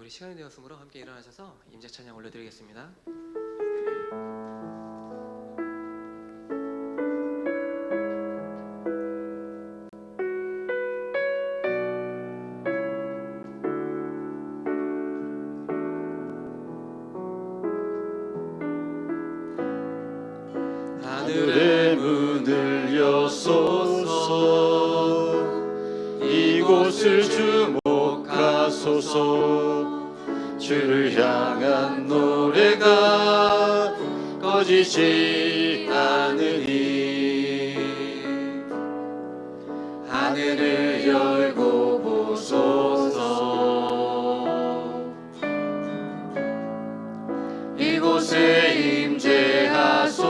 우리 시간이 되었으므로 함께 일어나셔서 임재 찬양 올려드리겠습니다. 하늘의 문을 여소서, 이곳을 주목하소서. 주를 향한 노래가 꺼지지 않으니 하늘을 열고 보소서. 이곳에 임재하소서.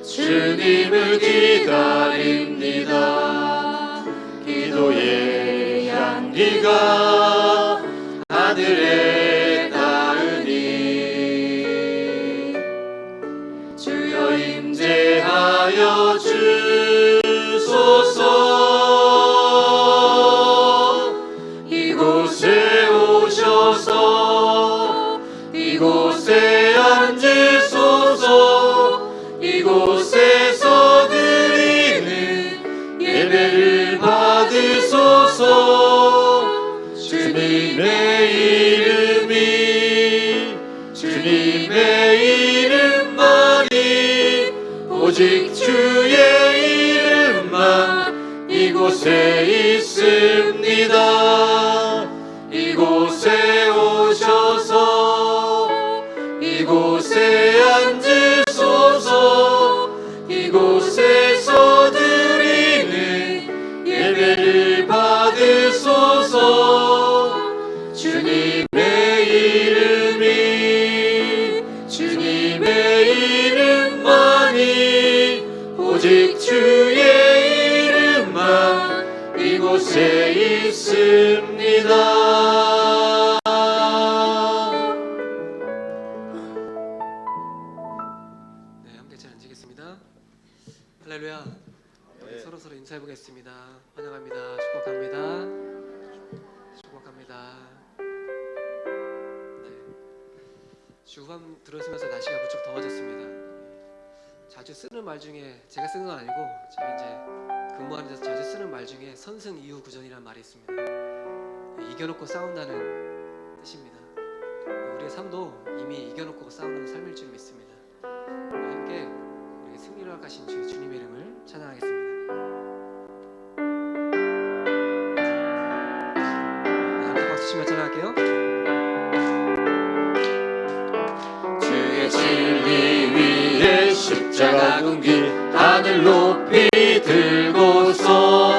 주님을 기다립니다. 기도의 향기가 하늘에 닿으니 주여 임재하여 주소서. 이곳에 오셔서 이곳에 앉으소서. 이곳에서 드리는 예배를 받으소서. 주님의 이름만이 오직 주의 이름만 이곳에 있습니다. 이곳에 오셔서 이곳에 앉으소서. 이곳에서 드리는 예배를 받으소서. 주님의 이름만이 오직 주의 이름만 이곳에 있습니다. 네, 함께 잘 앉으겠습니다. 할렐루야. 우리 서로 인사해 보겠습니다. 환영합니다. 축복합니다. 축복합니다. 네. 주후반 들어서면서 날씨가 무척 더워졌습니다. 자주 쓰는 말 중에 제가 쓰는 건 아니고 저희 이제 근무하는 데서 자주 쓰는 말 중에 선승 이후 구전이라는 말이 있습니다. 이겨놓고 싸운다는 뜻입니다. 우리의 삶도 이미 이겨놓고 싸우는 삶일 줄 믿습니다. 함께 우리 승리를 허락하신 주님의 이름을 찬양하겠습니다. 네, 함께 박수 치며 찬양할게요. 주의 진리 위에 십자가 군기 하늘 높이 들고서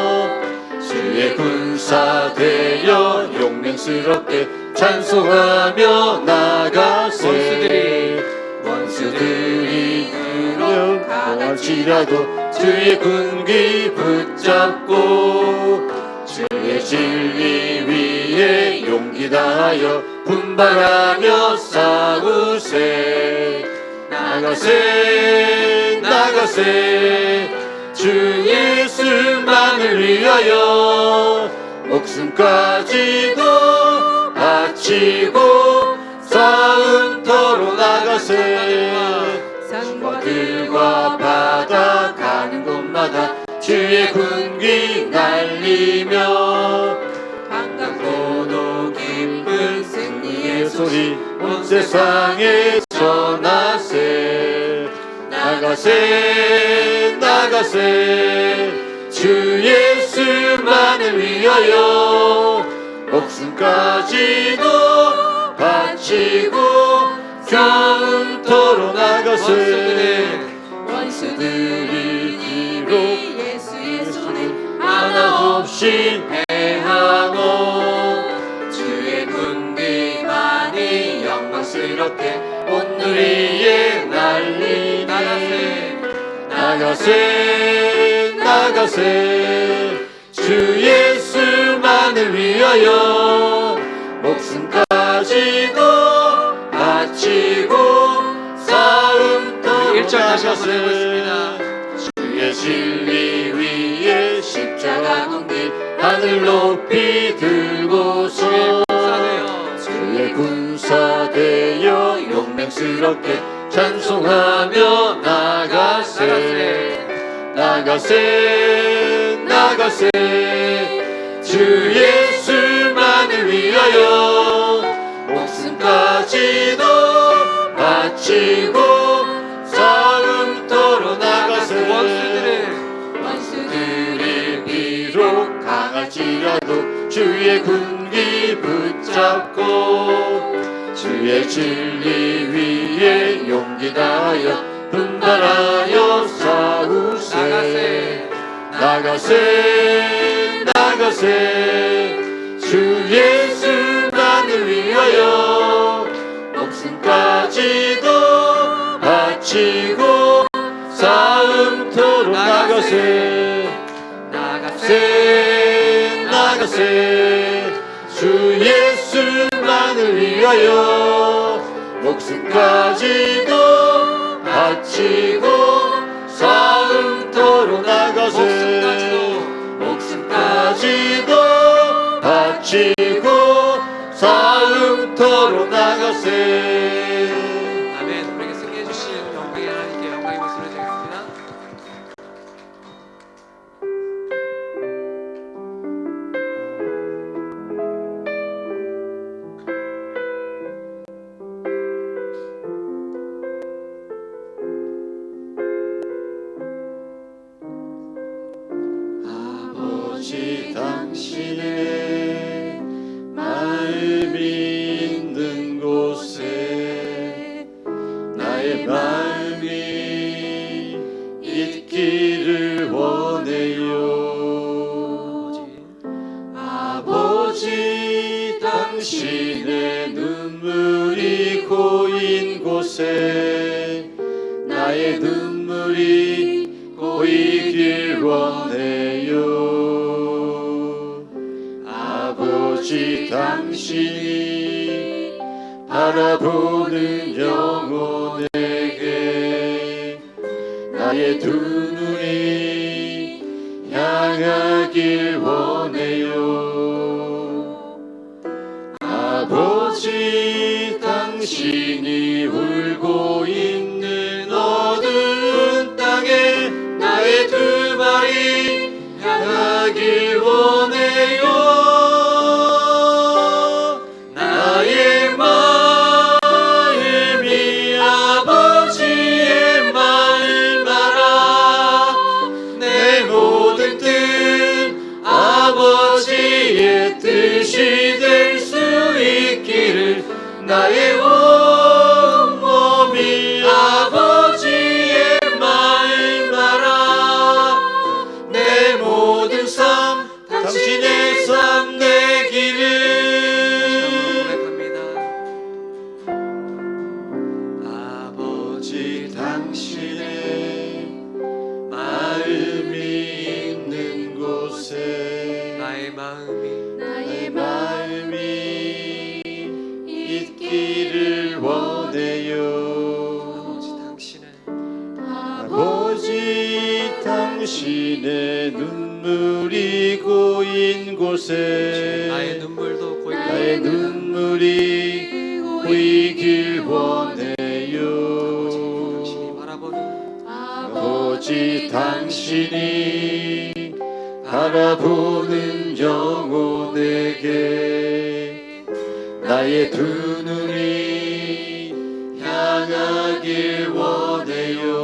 주의 군사 되어 용맹스럽게 찬송하며 나가세. 원수들이 그렇할지라도 주의 군기 붙잡고 주의 진리 위에 용기 다하여 분발하며 싸우세. 나가세 나가세. 주 예수만을 위하여 목숨까지도 바치고 싸움터로 나가세. 산과 들과 바다 가는 곳마다 주의 군기 날리며 반갑고도 기쁜 승리의 소리 온 세상에 전하세. 나가세 나가세. 주 예수만을 위하여 목숨까지도 바치고 싸움터로 나가세. 원수들이 비록 예수의 손에 하나 없이 패하고 주의 군기만이 영광스럽게 온 누리에 날리니 나가세 나가세. 주 예수만을 위하여 목숨까지도 바치고 싸움터로 1절 다시 한번 해보겠습니다. 주의 진리 위에 십자가 군기 하늘 하늘 높이 들고서 주의 군사 되어 용맹스럽게 찬송하며 나가세 나가세 나가세 주 예수만을 위하여 목숨까지도 바치고 싸움터로 나가세 원수들이 비록 강할지라도 주의 군기 붙잡고 주의 진리 위에 용기 다하여 분발하여 싸우세 나가세 나가세 주 예수만을 위하여 목숨까지도 바치고 싸움터로 나가세 나가세 나가세 주 예수만을 위하여 목숨까지도 바치고 싸움터로 나가세 목숨까지도 바치고 싸움터로 나가세. 아멘. 우리에게 승리해 주신 영광의 하나님께 영광의 말씀을 드리겠습니다. 아버지 당신의 마음이 있는 곳에 나의 마음이 있기를 원해요. 아버지 당신의 눈물이 고인 곳에 나의 눈물이 고이길 원해요. 아버지 당신이 바라보는 영혼에게 나의 두 눈이 향하길 원해요. 아버지 당신이 울고 있는 어두운 땅에 나의 두 발이 향하길 원해요. 나의 마음이 아버지의 마음 알아. 내 모든 뜻 아버지의 뜻이 될 수 있기를 나의 온 몸이 아버지의 마음 알아. 내 모든 삶 당신의 삶 되기를 아버지 당신의 마음이 있는 곳에 나의 마음이 있기를 원해요. 아버지 당신의 눈물이 고인 곳에 나의 눈물이 고이길 원해요. 아버지 당신이 바라보는 영혼에게 나의 두 눈이 향하길 원해요.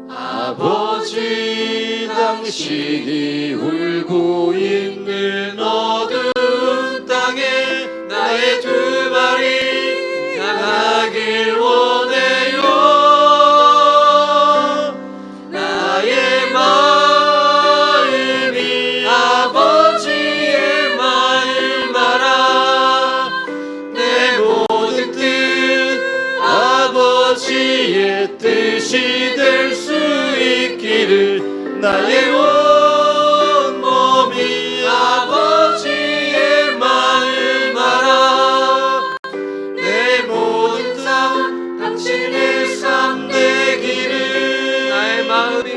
아버지 당신이 울고 있는 어두운 땅에 나의 두 발이 향하길 원해요. 나의 마음이 아버지의 마음 알아. 내 모든 뜻 아버지의 뜻이 될 수 있기를 나의 온 몸이 아버지의 마음 알아. 내 모든 삶 당신의 삶 되기를 나의 마음이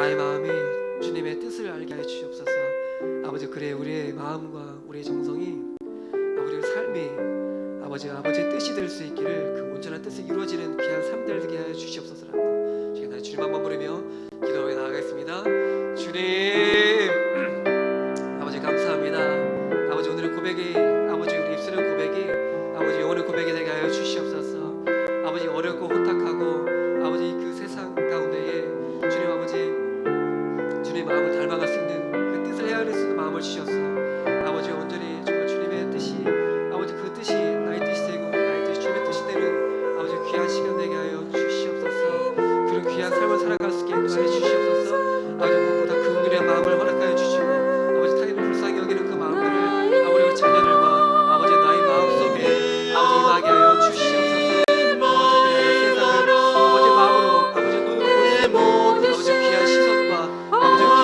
나의 마음이 주님의 뜻을 알게 하여 주시옵소서. 아버지, 그래 우리의 마음과 우리의 정성이 우리의 삶이 아버지의 뜻이 될 수 있기를, 그 온전한 뜻이 이루어지는 귀한 삶 되게 하여 주시옵소서라고 제가 주님 한번 부르며 기도하며 나아가겠습니다. 주님, 아버지 감사합니다. 아버지, 오늘의 고백이, 아버지 우리 입술의 고백이 아버지 영혼의 고백이 되게 하여 주시옵소서. 아버지, 어렵고 혼탁하고 아버지 그 세상 가운데에 주님, 아버지 주님의 마음을 닮아갈 수 있는 그 뜻을 헤아릴 수 있는 마음을 주셔서 아버지 온전히 정말 주님의 뜻이, 아버지 그 뜻이 나의 뜻이 되고 나의 뜻이 주님의 뜻이 되는 아버지 귀한 시간 되게 하여 주시옵소서. 그런 귀한 삶을 살아갈 수 있게 인도하여 주시옵소서. 아버지, 무엇보다 그 은혜의 마음을 허락하여 주시고 아버지 타인을 불쌍히 여기는 그 마음들을 아버지 우리 자녀들과 아버지 나의 마음 속에 아버지 임하게 하여 주시옵소서.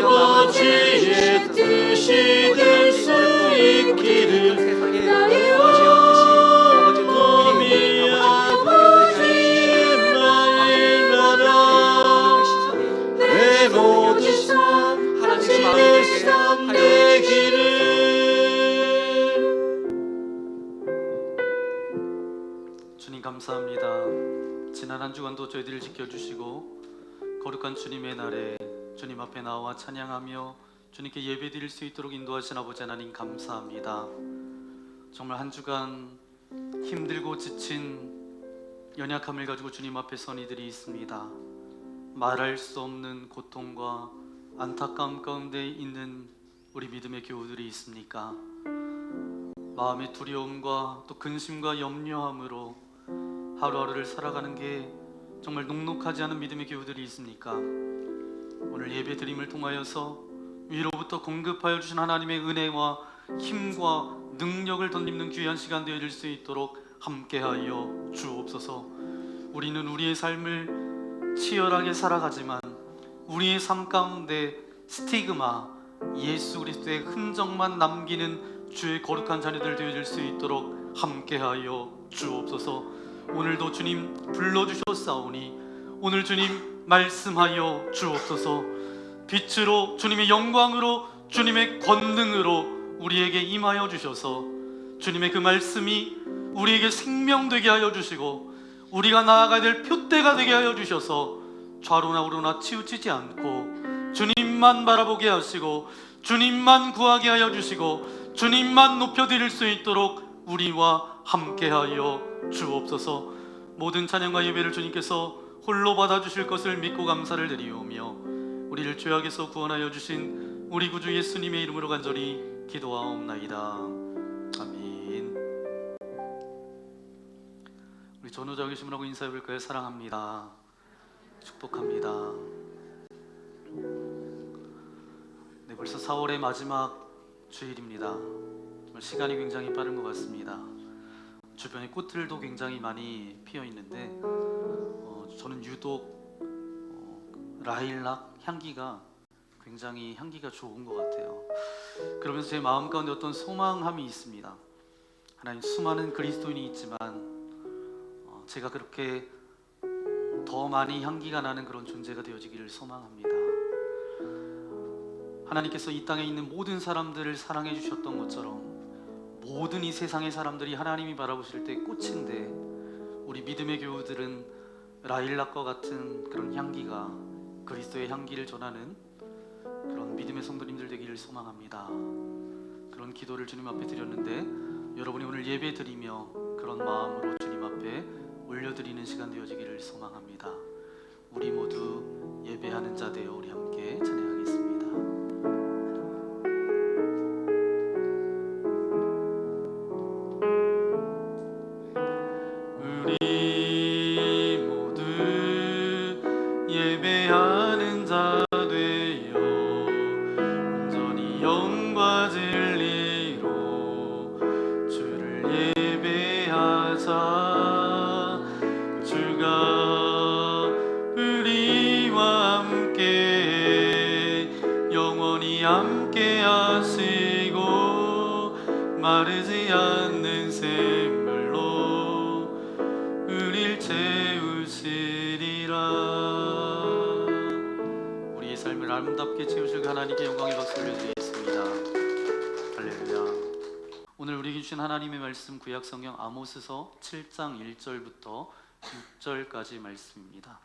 아버지의 뜻이 될 수 있기를 나의 온 몸이 아버지의 말마다 내 모든 삶 하나님의 삶 되기를. 주님 감사합니다. 지난 한 주간도 저희들을 지켜주시고 거룩한 주님의 날에 주님 앞에 나와 찬양하며 주님께 예배드릴 수 있도록 인도하신 아버지 하나님 감사합니다. 정말 한 주간 힘들고 지친 연약함을 가지고 주님 앞에 선 이들이 있습니다. 말할 수 없는 고통과 안타까움 가운데 있는 우리 믿음의 교우들이 있습니까? 마음의 두려움과 또 근심과 염려함으로 하루하루를 살아가는 게 정말 녹록하지 않은 믿음의 교우들이 있습니까? 오늘 예배 드림을 통하여서 위로부터 공급하여 주신 하나님의 은혜와 힘과 능력을 덧입는 귀한 시간 되어질 수 있도록 함께하여 주옵소서. 우리는 우리의 삶을 치열하게 살아가지만 우리의 삶 가운데 스티그마, 예수 그리스도의 흔적만 남기는 주의 거룩한 자녀들 되어질 수 있도록 함께하여 주옵소서. 오늘도 주님 불러주셨사오니 오늘 주님 말씀하여 주옵소서. 빛으로 주님의 영광으로 주님의 권능으로 우리에게 임하여 주셔서 주님의 그 말씀이 우리에게 생명되게 하여 주시고 우리가 나아가야 될 표대가 되게 하여 주셔서 좌로나 우로나 치우치지 않고 주님만 바라보게 하시고 주님만 구하게 하여 주시고 주님만 높여드릴 수 있도록 우리와 함께하여 주옵소서. 모든 찬양과 예배를 주님께서 홀로 받아주실 것을 믿고 감사를 드리오며 우리를 죄악에서 구원하여 주신 우리 구주 예수님의 이름으로 간절히 기도하옵나이다. 아멘. 우리 전우자 계시문하고 인사해볼까요? 사랑합니다. 축복합니다. 네, 벌써 4월의 마지막 주일입니다. 정말 시간이 굉장히 빠른 것 같습니다. 주변에 꽃들도 굉장히 많이 피어 있는데 저는 유독 라일락 향기가 굉장히 향기가 좋은 것 같아요. 그러면서 제 마음 가운데 어떤 소망함이 있습니다. 하나님, 수많은 그리스도인이 있지만 제가 그렇게 더 많이 향기가 나는 그런 존재가 되어지기를 소망합니다. 하나님께서 이 땅에 있는 모든 사람들을 사랑해 주셨던 것처럼 모든 이 세상의 사람들이 하나님이 바라보실 때 꽃인데 우리 믿음의 교우들은 라일락과 같은 그런 향기가 그리스도의 향기를 전하는 그런 믿음의 성도님들 되기를 소망합니다. 그런 기도를 주님 앞에 드렸는데 여러분이 오늘 예배 드리며 그런 마음으로 주님 앞에 올려드리는 시간 되어지기를 소망합니다. 우리 모두 예배하는 자 되어 우리 함께 찬양하겠습니다. 우리 모두 예배하는 자 되어 온전히 영과 진리로 주를 예배하자. 주가 우리와 함께 영원히 함께 하시고 마르지 않는 샘물로 우릴 채우시리라. 우리의 삶을 아름답게 채우실 하나님께 영광의 박수를 드리겠습니다. 할렐루야. 오늘 우리에게 주신 하나님의 말씀 구약 성경 아모스서 7장 1절부터 6절까지 말씀입니다.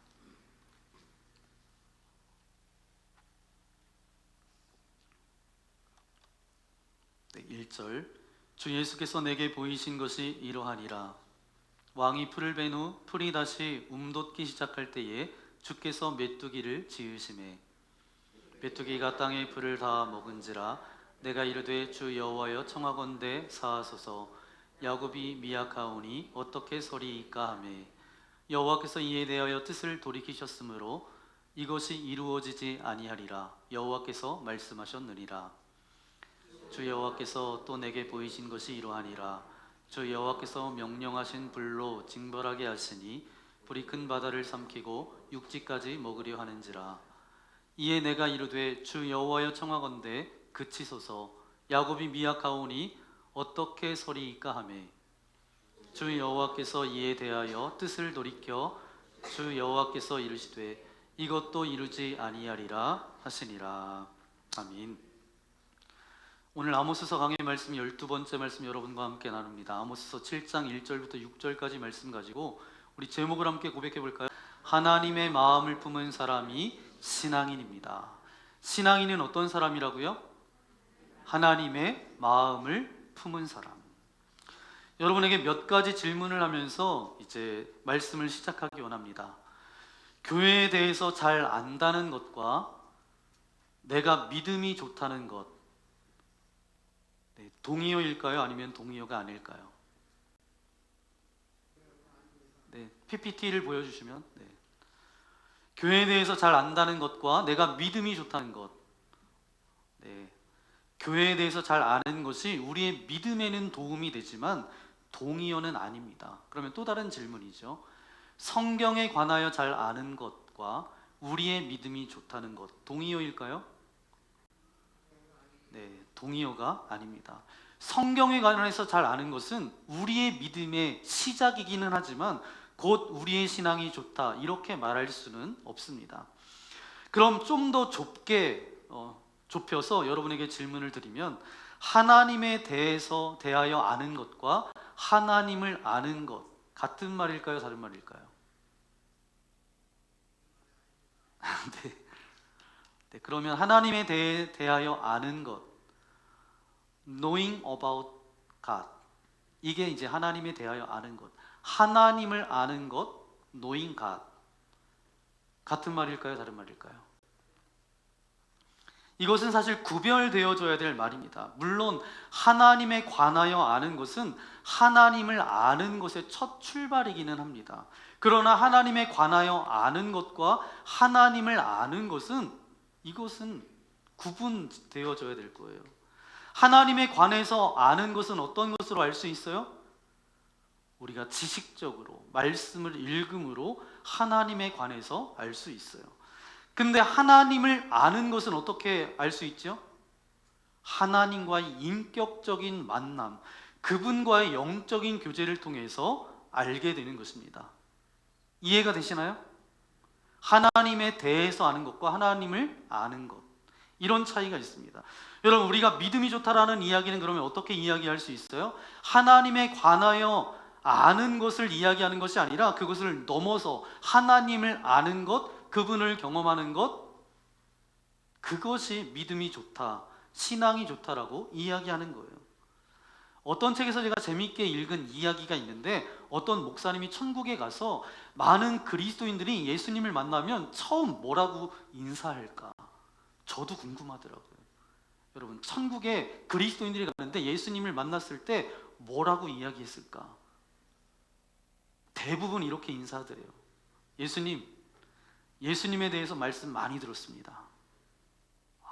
네, 1절. 주 예수께서 내게 보이신 것이 이러하니라. 왕이 풀을 벤 후 풀이 다시 움돋기 시작할 때에 주께서 메뚜기를 지으시매 메뚜기가 땅의 풀을 다 먹은지라. 내가 이르되 주 여호와여 청하건대 사하소서. 야곱이 미약하오니 어떻게 서리이까 하매 여호와께서 이에 대하여 뜻을 돌이키셨으므로 이것이 이루어지지 아니하리라. 여호와께서 말씀하셨느니라. 주 여호와께서 또 내게 보이신 것이 이러하니라. 주 여호와께서 명령하신 불로 징벌하게 하시니 불이 큰 바다를 삼키고 육지까지 먹으려 하는지라. 이에 내가 이르되 주 여호와여 청하건대 그치소서. 야곱이 미약하오니 어떻게 서리이까 하매 주 여호와께서 이에 대하여 뜻을 돌이켜 주 여호와께서 이르시되 이것도 이루지 아니하리라 하시니라. 아멘. 오늘 아모스서 강의 말씀 12번째 말씀 여러분과 함께 나눕니다. 아모스서 7장 1절부터 6절까지 말씀 가지고 우리 제목을 함께 고백해 볼까요? 하나님의 마음을 품은 사람이 신앙인입니다. 신앙인은 어떤 사람이라고요? 하나님의 마음을 품은 사람. 여러분에게 몇 가지 질문을 하면서 이제 말씀을 시작하기 원합니다. 교회에 대해서 잘 안다는 것과 내가 믿음이 좋다는 것, 네, 동의어일까요? 아니면 동의어가 아닐까요? 네, PPT를 보여주시면. 네. 교회에 대해서 잘 안다는 것과 내가 믿음이 좋다는 것. 네. 교회에 대해서 잘 아는 것이 우리의 믿음에는 도움이 되지만 동의어는 아닙니다. 그러면 또 다른 질문이죠. 성경에 관하여 잘 아는 것과 우리의 믿음이 좋다는 것, 동의어일까요? 네, 동의어가 아닙니다. 성경에 관해서 잘 아는 것은 우리의 믿음의 시작이기는 하지만 곧 우리의 신앙이 좋다 이렇게 말할 수는 없습니다. 그럼 좀 더 좁게 좁혀서 여러분에게 질문을 드리면 하나님에 대하여 아는 것과 하나님을 아는 것 같은 말일까요? 다른 말일까요? 네. 네, 그러면 하나님에 대하여 아는 것, knowing about God, 이게 이제 하나님에 대하여 아는 것, 하나님을 아는 것, knowing God, 같은 말일까요? 다른 말일까요? 이것은 사실 구별되어져야 될 말입니다. 물론 하나님에 관하여 아는 것은 하나님을 아는 것의 첫 출발이기는 합니다. 그러나 하나님에 관하여 아는 것과 하나님을 아는 것은 이것은 구분되어져야 될 거예요. 하나님에 관해서 아는 것은 어떤 것으로 알 수 있어요? 우리가 지식적으로 말씀을 읽음으로 하나님에 관해서 알 수 있어요. 근데 하나님을 아는 것은 어떻게 알 수 있죠? 하나님과의 인격적인 만남, 그분과의 영적인 교제를 통해서 알게 되는 것입니다. 이해가 되시나요? 하나님에 대해서 아는 것과 하나님을 아는 것, 이런 차이가 있습니다. 여러분, 우리가 믿음이 좋다라는 이야기는 그러면 어떻게 이야기할 수 있어요? 하나님에 관하여 아는 것을 이야기하는 것이 아니라 그것을 넘어서 하나님을 아는 것, 그분을 경험하는 것, 그것이 믿음이 좋다, 신앙이 좋다라고 이야기하는 거예요. 어떤 책에서 제가 재미있게 읽은 이야기가 있는데 어떤 목사님이 천국에 가서 많은 그리스도인들이 예수님을 만나면 처음 뭐라고 인사할까? 저도 궁금하더라고요. 여러분, 천국에 그리스도인들이 가는데 예수님을 만났을 때 뭐라고 이야기했을까? 대부분 이렇게 인사드려요. 예수님에 대해서 말씀 많이 들었습니다.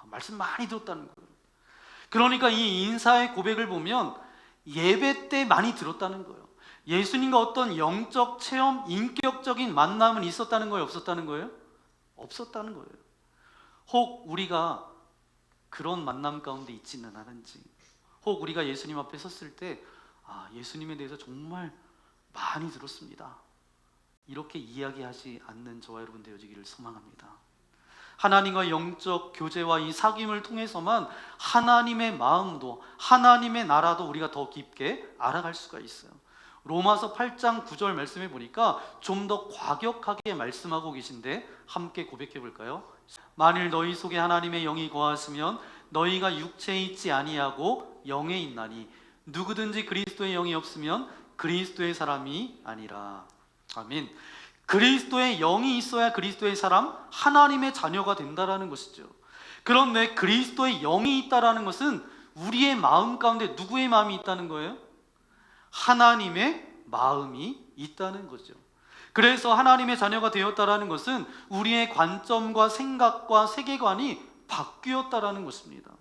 말씀 많이 들었다는 거예요. 그러니까 이 인사의 고백을 보면 예배 때 많이 들었다는 거예요. 예수님과 어떤 영적 체험, 인격적인 만남은 있었다는 거예요? 없었다는 거예요? 없었다는 거예요. 혹 우리가 그런 만남 가운데 있지는 않은지, 혹 우리가 예수님 앞에 섰을 때 예수님에 대해서 정말 많이 들었습니다, 이렇게 이야기하지 않는 저와 여러분 되어지기를 소망합니다. 하나님과 영적 교제와 이 사귐을 통해서만 하나님의 마음도 하나님의 나라도 우리가 더 깊게 알아갈 수가 있어요. 로마서 8장 9절 말씀해 보니까 좀 더 과격하게 말씀하고 계신데 함께 고백해 볼까요? 만일 너희 속에 하나님의 영이 거하시면 너희가 육체에 있지 아니하고 영에 있나니 누구든지 그리스도의 영이 없으면 그리스도의 사람이 아니라. 아멘. 그리스도의 영이 있어야 그리스도의 사람, 하나님의 자녀가 된다라는 것이죠. 그런데 그리스도의 영이 있다라는 것은 우리의 마음 가운데 누구의 마음이 있다는 거예요? 하나님의 마음이 있다는 거죠. 그래서 하나님의 자녀가 되었다라는 것은 우리의 관점과 생각과 세계관이 바뀌었다라는 것입니다.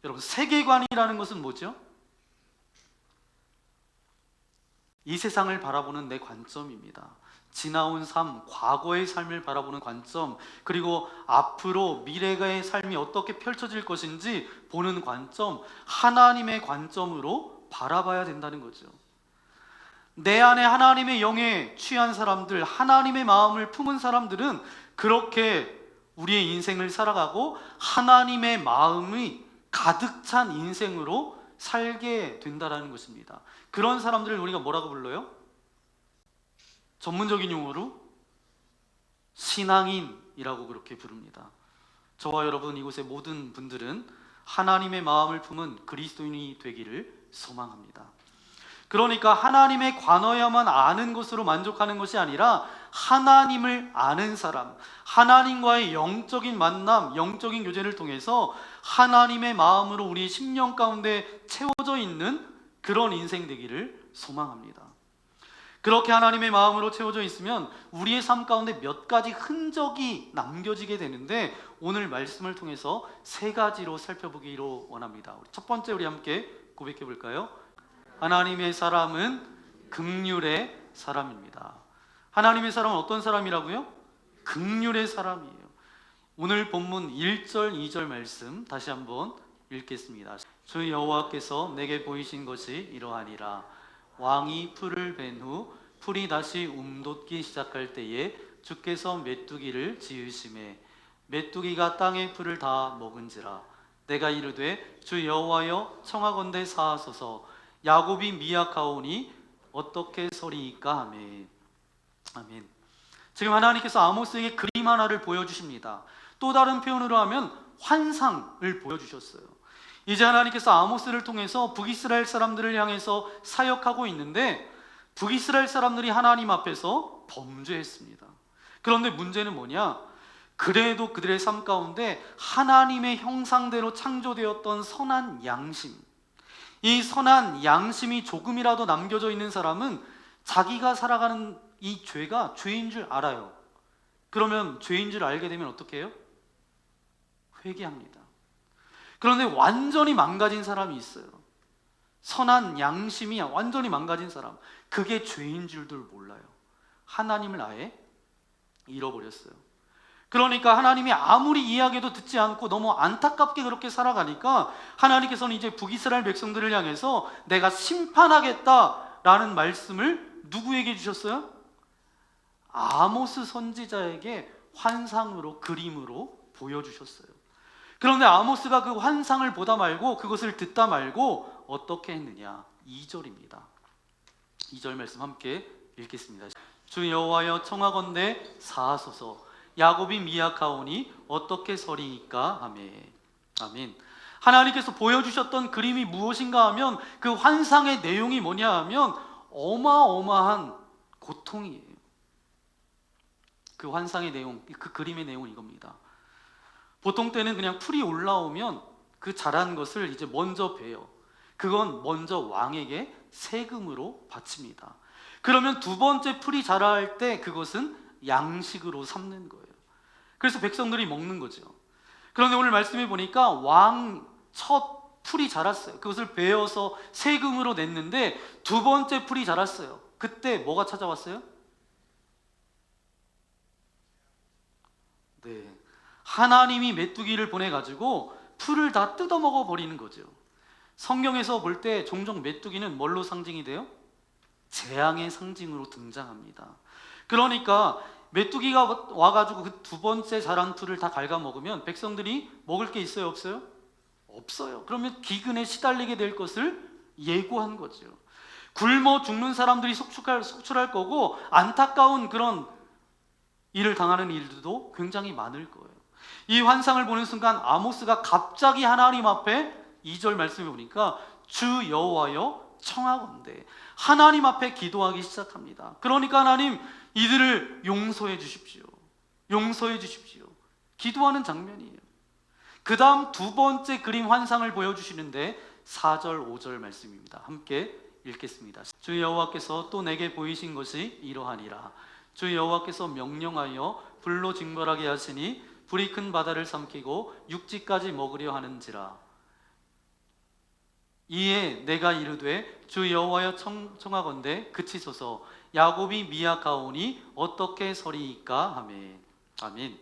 여러분, 세계관이라는 것은 뭐죠? 이 세상을 바라보는 내 관점입니다. 지나온 삶, 과거의 삶을 바라보는 관점, 그리고 앞으로 미래의 삶이 어떻게 펼쳐질 것인지 보는 관점, 하나님의 관점으로 바라봐야 된다는 거죠. 내 안에 하나님의 영에 취한 사람들, 하나님의 마음을 품은 사람들은 그렇게 우리의 인생을 살아가고 하나님의 마음이 가득 찬 인생으로 살게 된다는 것입니다. 그런 사람들을 우리가 뭐라고 불러요? 전문적인 용어로 신앙인이라고 그렇게 부릅니다. 저와 여러분, 이곳의 모든 분들은 하나님의 마음을 품은 그리스도인이 되기를 소망합니다. 그러니까 하나님의 관어야만 아는 것으로 만족하는 것이 아니라 하나님을 아는 사람, 하나님과의 영적인 만남, 영적인 교제를 통해서 하나님의 마음으로 우리 심령 가운데 채워져 있는 그런 인생 되기를 소망합니다. 그렇게 하나님의 마음으로 채워져 있으면 우리의 삶 가운데 몇 가지 흔적이 남겨지게 되는데 오늘 말씀을 통해서 세 가지로 살펴보기로 원합니다. 첫 번째, 우리 함께 고백해 볼까요? 하나님의 사람은 긍휼의 사람입니다. 하나님의 사람은 어떤 사람이라고요? 긍휼의 사람이에요. 오늘 본문 1절, 2절 말씀 다시 한번 읽겠습니다. 주 여호와께서 내게 보이신 것이 이러하니라. 왕이 풀을 벤 후 풀이 다시 움돋기 시작할 때에 주께서 메뚜기를 지으심에 메뚜기가 땅의 풀을 다 먹은지라. 내가 이르되 주 여호와여 청하건대 사하소서. 야곱이 미약하오니 어떻게 서리이까 하매. 아멘. 지금 하나님께서 아모스에게 그림 하나를 보여주십니다. 또 다른 표현으로 하면 환상을 보여주셨어요. 이제 하나님께서 아모스를 통해서 북이스라엘 사람들을 향해서 사역하고 있는데 북이스라엘 사람들이 하나님 앞에서 범죄했습니다. 그런데 문제는 뭐냐? 그래도 그들의 삶 가운데 하나님의 형상대로 창조되었던 선한 양심, 이 선한 양심이 조금이라도 남겨져 있는 사람은 자기가 살아가는 이 죄가 죄인 줄 알아요. 그러면 죄인 줄 알게 되면 어떻게 해요? 회개합니다. 그런데 완전히 망가진 사람이 있어요. 선한 양심이 완전히 망가진 사람, 그게 죄인 줄들 몰라요. 하나님을 아예 잃어버렸어요. 그러니까 하나님이 아무리 이야기해도 듣지 않고 너무 안타깝게 그렇게 살아가니까 하나님께서는 이제 북이스라엘 백성들을 향해서 내가 심판하겠다라는 말씀을 누구에게 주셨어요? 아모스 선지자에게 환상으로, 그림으로 보여주셨어요. 그런데 아모스가 그 환상을 보다 말고, 그것을 듣다 말고 어떻게 했느냐? 2절입니다. 2절 말씀 함께 읽겠습니다. 주 여호와여 청하건대 사하소서. 야곱이 미약하오니 어떻게 서리이까 하매. 아멘. 하나님께서 보여주셨던 그림이 무엇인가 하면, 그 환상의 내용이 뭐냐 하면 어마어마한 고통이에요. 그 환상의 내용, 그 그림의 내용은 이겁니다. 보통 때는 그냥 풀이 올라오면 그 자란 것을 이제 먼저 베요. 그건 먼저 왕에게 세금으로 바칩니다. 그러면 두 번째 풀이 자랄 때 그것은 양식으로 삼는 거예요. 그래서 백성들이 먹는 거죠. 그런데 오늘 말씀해 보니까 왕 첫 풀이 자랐어요. 그것을 베어서 세금으로 냈는데 두 번째 풀이 자랐어요. 그때 뭐가 찾아왔어요? 네, 하나님이 메뚜기를 보내가지고 풀을 다 뜯어먹어 버리는 거죠. 성경에서 볼 때 종종 메뚜기는 뭘로 상징이 돼요? 재앙의 상징으로 등장합니다. 그러니까 메뚜기가 와가지고 그 두 번째 자란 풀을 다 갉아먹으면 백성들이 먹을 게 있어요, 없어요? 없어요. 그러면 기근에 시달리게 될 것을 예고한 거죠. 굶어 죽는 사람들이 속출할 거고, 안타까운 그런 일을 당하는 일들도 굉장히 많을 거예요. 이 환상을 보는 순간 아모스가 갑자기 하나님 앞에 2절 말씀을 보니까 주 여호와여 청하건대, 하나님 앞에 기도하기 시작합니다. 그러니까 하나님, 이들을 용서해 주십시오. 용서해 주십시오. 기도하는 장면이에요. 그 다음 두 번째 그림 환상을 보여주시는데 4절 5절 말씀입니다. 함께 읽겠습니다. 주 여호와께서 또 내게 보이신 것이 이러하니라. 주 여호와께서 명령하여 불로 징벌하게 하시니 불이 큰 바다를 삼키고 육지까지 먹으려 하는지라. 이에 내가 이르되 주 여호와여 청하건대 그치소서, 야곱이 미약하오니 어떻게 서리이까 하매. 아멘.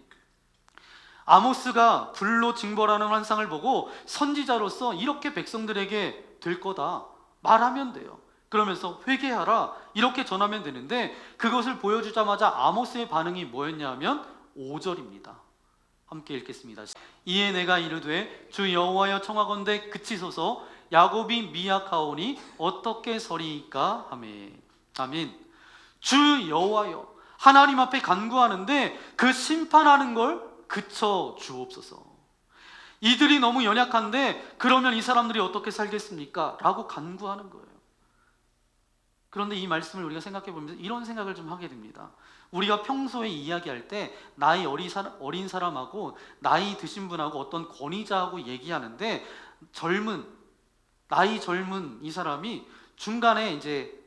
아모스가 불로 징벌하는 환상을 보고 선지자로서 이렇게 백성들에게 될 거다 말하면 돼요. 그러면서 회개하라 이렇게 전하면 되는데, 그것을 보여주자마자 아모스의 반응이 뭐였냐면 5절입니다. 함께 읽겠습니다. 이에 내가 이르되 주 여호와여 청하건대 그치소서, 야곱이 미약하오니 어떻게 서리이까 하매. 아멘. 주 여호와여, 하나님 앞에 간구하는데 그 심판하는 걸 그쳐 주옵소서. 이들이 너무 연약한데 그러면 이 사람들이 어떻게 살겠습니까? 라고 간구하는 거예요. 그런데 이 말씀을 우리가 생각해 보면서 이런 생각을 좀 하게 됩니다. 우리가 평소에 이야기할 때 나이 어린 사람하고 나이 드신 분하고 어떤 권위자하고 얘기하는데, 나이 젊은 이 사람이 중간에 이제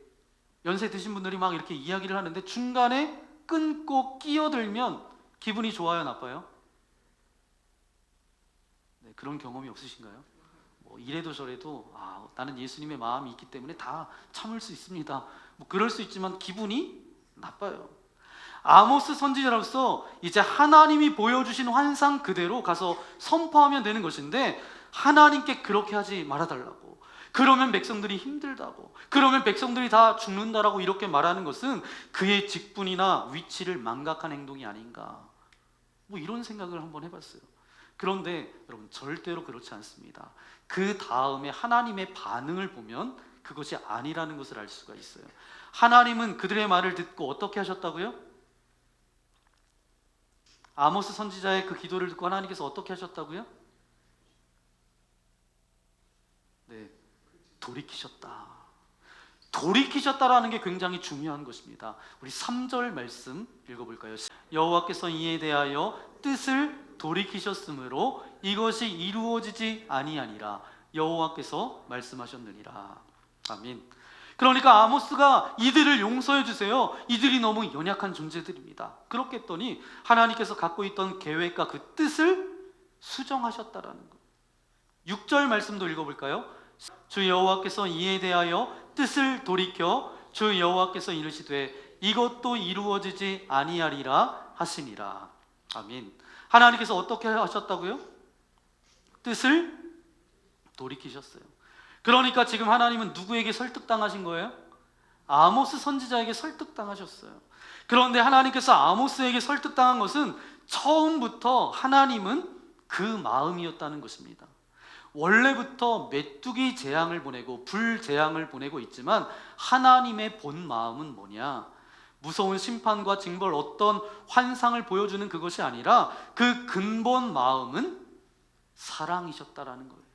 연세 드신 분들이 막 이렇게 이야기를 하는데 중간에 끊고 끼어들면 기분이 좋아요, 나빠요? 네, 그런 경험이 없으신가요? 뭐 이래도 저래도 나는 예수님의 마음이 있기 때문에 다 참을 수 있습니다. 뭐 그럴 수 있지만 기분이 나빠요. 아모스 선지자로서 이제 하나님이 보여주신 환상 그대로 가서 선포하면 되는 것인데, 하나님께 그렇게 하지 말아달라고, 그러면 백성들이 힘들다고, 그러면 백성들이 다 죽는다라고 이렇게 말하는 것은 그의 직분이나 위치를 망각한 행동이 아닌가, 뭐 이런 생각을 한번 해봤어요. 그런데 여러분, 절대로 그렇지 않습니다. 그 다음에 하나님의 반응을 보면 그것이 아니라는 것을 알 수가 있어요. 하나님은 그들의 말을 듣고 어떻게 하셨다고요? 아모스 선지자의 그 기도를 듣고 하나님께서 어떻게 하셨다고요? 네, 돌이키셨다라는 게 굉장히 중요한 것입니다. 우리 3절 말씀 읽어볼까요? 여호와께서 이에 대하여 뜻을 돌이키셨으므로 이것이 이루어지지 아니하니라. 여호와께서 말씀하셨느니라. 아멘. 그러니까 아모스가 이들을 용서해 주세요, 이들이 너무 연약한 존재들입니다, 그렇게 했더니 하나님께서 갖고 있던 계획과 그 뜻을 수정하셨다라는 것. 6절 말씀도 읽어볼까요? 주 여호와께서 이에 대하여 뜻을 돌이켜 주 여호와께서 이르시되 이것도 이루어지지 아니하리라 하시니라. 아멘. 하나님께서 어떻게 하셨다고요? 뜻을 돌이키셨어요. 그러니까 지금 하나님은 누구에게 설득당하신 거예요? 아모스 선지자에게 설득당하셨어요. 그런데 하나님께서 아모스에게 설득당한 것은 처음부터 하나님은 그 마음이었다는 것입니다. 원래부터 메뚜기 재앙을 보내고 불재앙을 보내고 있지만 하나님의 본 마음은 뭐냐? 무서운 심판과 징벌, 어떤 환상을 보여주는 그것이 아니라 그 근본 마음은 사랑이셨다라는 거예요.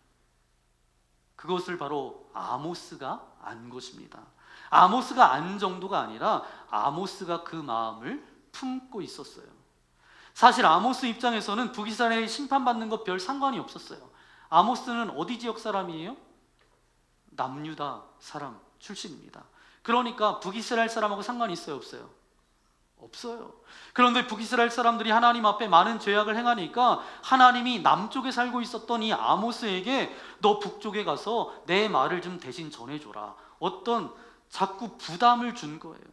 그것을 바로 아모스가 안 것입니다. 아모스가 안 정도가 아니라 아모스가 그 마음을 품고 있었어요. 사실 아모스 입장에서는 북이스라엘이 심판받는 것 별 상관이 없었어요. 아모스는 어디 지역 사람이에요? 남유다 사람 출신입니다. 그러니까 북이스라엘 사람하고 상관이 있어요, 없어요? 없어요. 그런데 북이스라엘 사람들이 하나님 앞에 많은 죄악을 행하니까 하나님이 남쪽에 살고 있었던 이 아모스에게 너 북쪽에 가서 내 말을 좀 대신 전해줘라, 어떤 자꾸 부담을 준 거예요.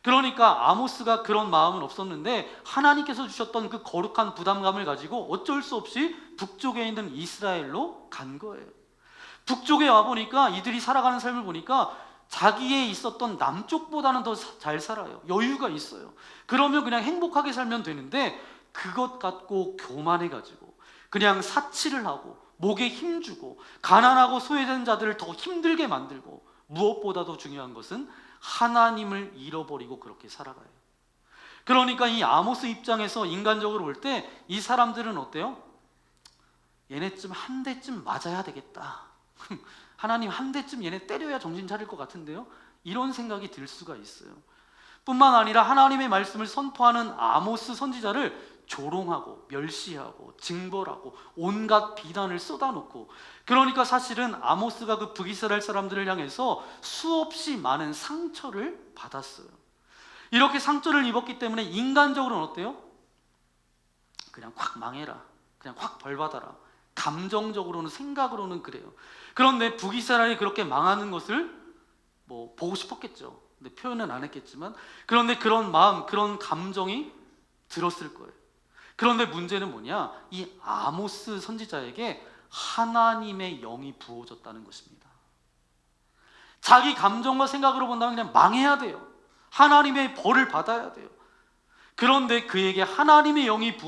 그러니까 아모스가 그런 마음은 없었는데 하나님께서 주셨던 그 거룩한 부담감을 가지고 어쩔 수 없이 북쪽에 있는 이스라엘로 간 거예요. 북쪽에 와보니까 이들이 살아가는 삶을 보니까 자기에 있었던 남쪽보다는 더 잘 살아요. 여유가 있어요. 그러면 그냥 행복하게 살면 되는데 그것 갖고 교만해가지고 그냥 사치를 하고 목에 힘주고 가난하고 소외된 자들을 더 힘들게 만들고 무엇보다도 중요한 것은 하나님을 잃어버리고 그렇게 살아가요. 그러니까 이 아모스 입장에서 인간적으로 볼 때 이 사람들은 어때요? 얘네쯤 한 대쯤 맞아야 되겠다. 하나님 한 대쯤 얘네 때려야 정신 차릴 것 같은데요? 이런 생각이 들 수가 있어요. 뿐만 아니라 하나님의 말씀을 선포하는 아모스 선지자를 조롱하고 멸시하고 징벌하고 온갖 비난을 쏟아놓고, 그러니까 사실은 아모스가 그 북이스라엘 사람들을 향해서 수없이 많은 상처를 받았어요. 이렇게 상처를 입었기 때문에 인간적으로는 어때요? 그냥 확 망해라, 그냥 확 벌받아라. 감정적으로는, 생각으로는 그래요. 그런데 북이스라엘이 그렇게 망하는 것을 뭐 보고 싶었겠죠. 근데 표현은 안 했겠지만, 그런데 그런 마음, 그런 감정이 들었을 거예요. 그런데 문제는 뭐냐? 이 아모스 선지자에게 하나님의 영이 부어졌다는 것입니다. 자기 감정과 생각으로 본다면 그냥 망해야 돼요. 하나님의 벌을 받아야 돼요. 그런데 그에게 하나님의 영이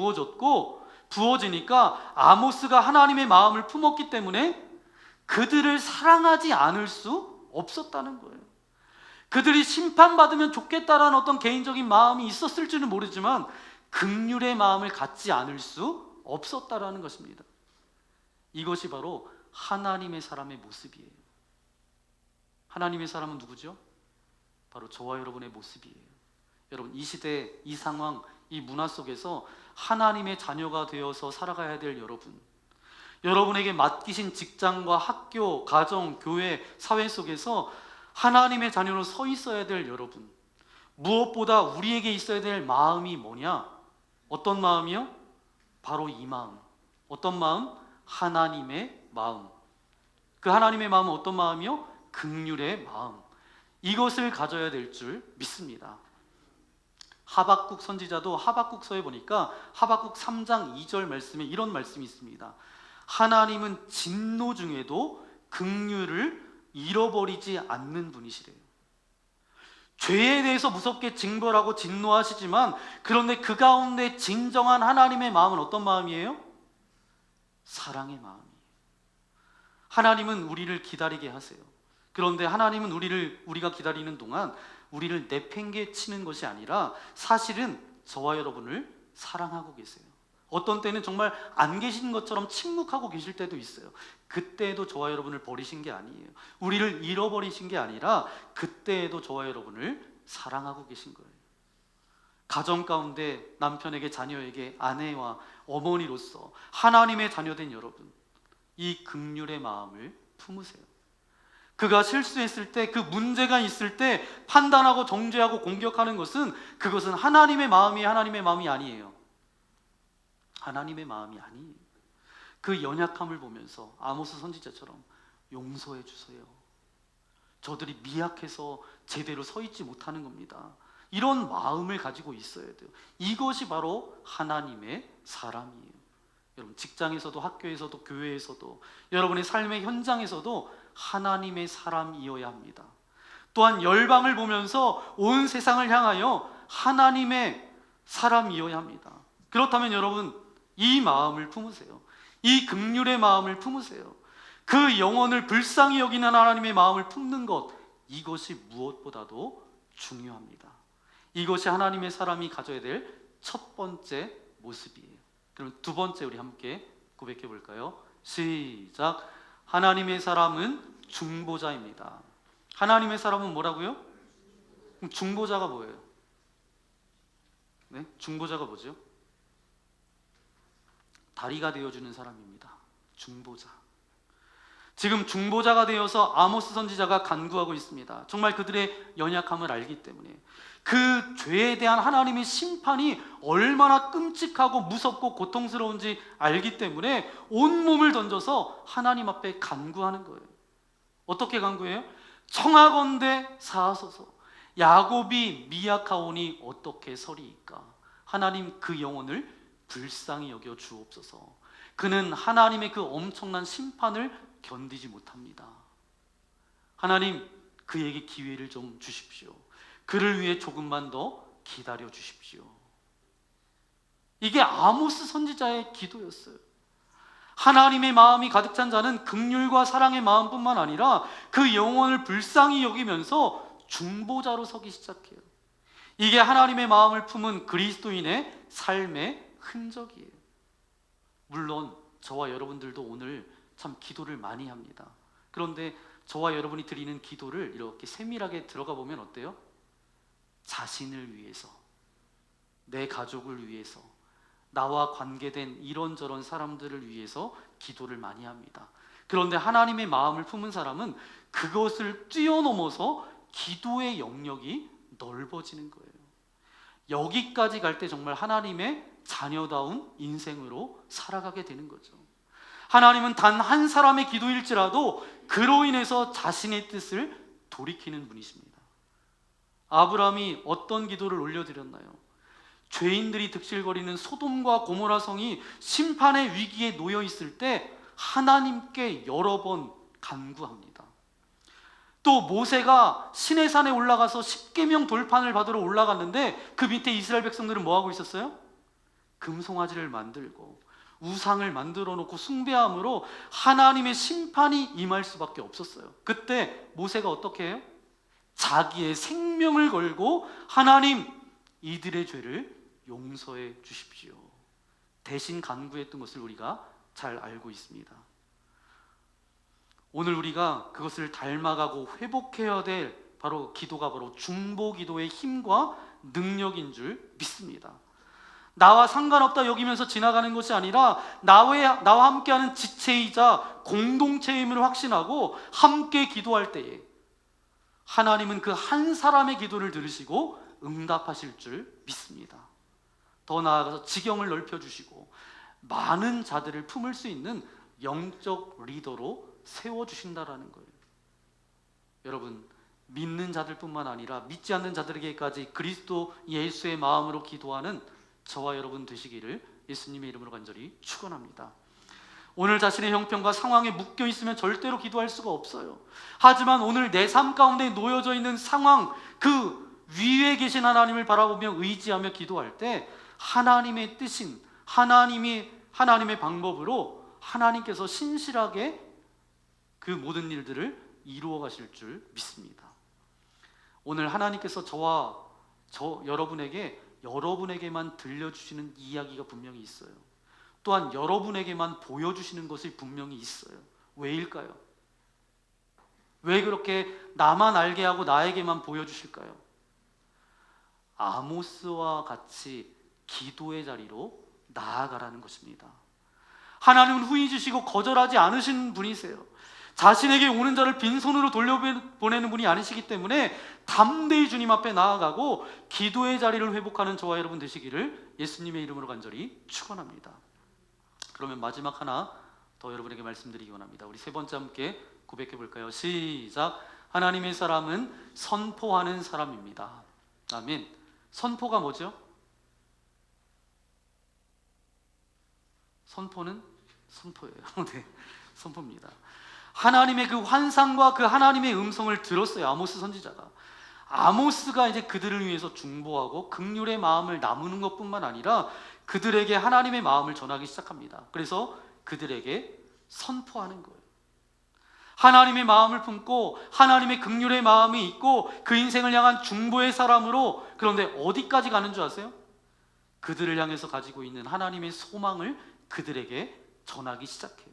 부어지니까 아모스가 하나님의 마음을 품었기 때문에 그들을 사랑하지 않을 수 없었다는 거예요. 그들이 심판받으면 좋겠다라는 어떤 개인적인 마음이 있었을지는 모르지만 긍휼의 마음을 갖지 않을 수 없었다라는 것입니다. 이것이 바로 하나님의 사람의 모습이에요. 하나님의 사람은 누구죠? 바로 저와 여러분의 모습이에요. 여러분, 이 시대, 이 상황, 이 문화 속에서 하나님의 자녀가 되어서 살아가야 될 여러분, 여러분에게 맡기신 직장과 학교, 가정, 교회, 사회 속에서 하나님의 자녀로 서 있어야 될 여러분, 무엇보다 우리에게 있어야 될 마음이 뭐냐? 어떤 마음이요? 바로 이 마음. 어떤 마음? 하나님의 마음. 그 하나님의 마음은 어떤 마음이요? 긍휼의 마음. 이것을 가져야 될 줄 믿습니다. 하박국 선지자도 하박국서에 보니까 하박국 3장 2절 말씀에 이런 말씀이 있습니다. 하나님은 진노 중에도 긍휼을 잃어버리지 않는 분이시래요. 죄에 대해서 무섭게 징벌하고 진노하시지만, 그런데 그 가운데 진정한 하나님의 마음은 어떤 마음이에요? 사랑의 마음이에요. 하나님은 우리를 기다리게 하세요. 그런데 하나님은 우리가 기다리는 동안 우리를 내팽개치는 것이 아니라 사실은 저와 여러분을 사랑하고 계세요. 어떤 때는 정말 안 계신 것처럼 침묵하고 계실 때도 있어요. 그때에도 저와 여러분을 버리신 게 아니에요. 우리를 잃어버리신 게 아니라 그때에도 저와 여러분을 사랑하고 계신 거예요. 가정 가운데 남편에게, 자녀에게, 아내와 어머니로서 하나님의 자녀된 여러분, 이 긍휼의 마음을 품으세요. 그가 실수했을 때, 그 문제가 있을 때 판단하고 정죄하고 공격하는 것은, 그것은 하나님의 마음이 아니에요. 하나님의 마음이 아니에요. 그 연약함을 보면서 아모스 선지자처럼 용서해 주세요. 저들이 미약해서 제대로 서 있지 못하는 겁니다. 이런 마음을 가지고 있어야 돼요. 이것이 바로 하나님의 사람이에요. 여러분, 직장에서도, 학교에서도, 교회에서도, 여러분의 삶의 현장에서도 하나님의 사람이어야 합니다. 또한 열방을 보면서 온 세상을 향하여 하나님의 사람이어야 합니다. 그렇다면 여러분, 이 마음을 품으세요. 이 긍휼의 마음을 품으세요. 그 영혼을 불쌍히 여기는 하나님의 마음을 품는 것, 이것이 무엇보다도 중요합니다. 이것이 하나님의 사람이 가져야 될 첫 번째 모습이에요. 그럼 두 번째 우리 함께 고백해 볼까요? 시작. 하나님의 사람은 중보자입니다. 하나님의 사람은 뭐라고요? 그럼 중보자가 뭐예요? 네? 중보자가 뭐죠? 다리가 되어주는 사람입니다. 중보자. 지금 중보자가 되어서 아모스 선지자가 간구하고 있습니다. 정말 그들의 연약함을 알기 때문에, 그 죄에 대한 하나님의 심판이 얼마나 끔찍하고 무섭고 고통스러운지 알기 때문에 온몸을 던져서 하나님 앞에 간구하는 거예요. 어떻게 간구해요? 청하건대 사하소서, 야곱이 미약하오니 어떻게 서리이까. 하나님, 그 영혼을 불쌍히 여겨 주옵소서. 그는 하나님의 그 엄청난 심판을 견디지 못합니다. 하나님, 그에게 기회를 좀 주십시오. 그를 위해 조금만 더 기다려 주십시오. 이게 아모스 선지자의 기도였어요. 하나님의 마음이 가득 찬 자는 긍휼과 사랑의 마음뿐만 아니라 그 영혼을 불쌍히 여기면서 중보자로 서기 시작해요. 이게 하나님의 마음을 품은 그리스도인의 삶의 흔적이에요. 물론 저와 여러분들도 오늘 참 기도를 많이 합니다. 그런데 저와 여러분이 드리는 기도를 이렇게 세밀하게 들어가 보면 어때요? 자신을 위해서, 내 가족을 위해서, 나와 관계된 이런저런 사람들을 위해서 기도를 많이 합니다. 그런데 하나님의 마음을 품은 사람은 그것을 뛰어넘어서 기도의 영역이 넓어지는 거예요. 여기까지 갈 때 정말 하나님의 자녀다운 인생으로 살아가게 되는 거죠. 하나님은 단 한 사람의 기도일지라도 그로 인해서 자신의 뜻을 돌이키는 분이십니다. 아브라함이 어떤 기도를 올려드렸나요? 죄인들이 득실거리는 소돔과 고모라 성이 심판의 위기에 놓여 있을 때 하나님께 여러 번 간구합니다. 또 모세가 시내산에 올라가서 십계명 돌판을 받으러 올라갔는데 그 밑에 이스라엘 백성들은 뭐 하고 있었어요? 금송아지를 만들고 우상을 만들어 놓고 숭배함으로 하나님의 심판이 임할 수밖에 없었어요. 그때 모세가 어떻게 해요? 자기의 생명을 걸고 하나님, 이들의 죄를 용서해 주십시오. 대신 간구했던 것을 우리가 잘 알고 있습니다. 오늘 우리가 그것을 닮아가고 회복해야 될 기도가 바로 중보 기도의 힘과 능력인 줄 믿습니다. 나와 상관없다 여기면서 지나가는 것이 아니라 나와 함께하는 지체이자 공동체임을 확신하고 함께 기도할 때에 하나님은 그 한 사람의 기도를 들으시고 응답하실 줄 믿습니다. 더 나아가서 지경을 넓혀주시고 많은 자들을 품을 수 있는 영적 리더로 세워주신다라는 거예요. 여러분, 믿는 자들뿐만 아니라 믿지 않는 자들에게까지 그리스도 예수의 마음으로 기도하는 저와 여러분 되시기를 예수님의 이름으로 간절히 축원합니다. 오늘 자신의 형편과 상황에 묶여 있으면 절대로 기도할 수가 없어요. 하지만 오늘 내 삶 가운데 놓여져 있는 상황, 그 위에 계신 하나님을 바라보며 의지하며 기도할 때 하나님의 뜻인 하나님의 방법으로 하나님께서 신실하게 그 모든 일들을 이루어 가실 줄 믿습니다. 오늘 하나님께서 여러분에게만 들려주시는 이야기가 분명히 있어요. 또한 여러분에게만 보여주시는 것이 분명히 있어요. 왜일까요? 왜 그렇게 나만 알게 하고 나에게만 보여주실까요? 아모스와 같이 기도의 자리로 나아가라는 것입니다. 하나님은 후히 주시고 거절하지 않으신 분이세요. 자신에게 오는 자를 빈손으로 돌려보내는 분이 아니시기 때문에 담대히 주님 앞에 나아가고 기도의 자리를 회복하는 저와 여러분 되시기를 예수님의 이름으로 간절히 축원합니다. 그러면 마지막 하나 더 여러분에게 말씀드리기 원합니다. 우리 세 번째 함께 고백해 볼까요? 시작. 하나님의 사람은 선포하는 사람입니다. 아멘. 선포가 뭐죠? 선포는 선포예요. 네, 선포입니다. 하나님의 그 환상과 그 하나님의 음성을 들었어요. 아모스 선지자가. 아모스가 이제 그들을 위해서 중보하고 긍휼의 마음을 나누는 것뿐만 아니라 그들에게 하나님의 마음을 전하기 시작합니다. 그래서 그들에게 선포하는 거예요. 하나님의 마음을 품고 하나님의 긍휼의 마음이 있고 그 인생을 향한 중보의 사람으로, 그런데 어디까지 가는 줄 아세요? 그들을 향해서 가지고 있는 하나님의 소망을 그들에게 전하기 시작해요.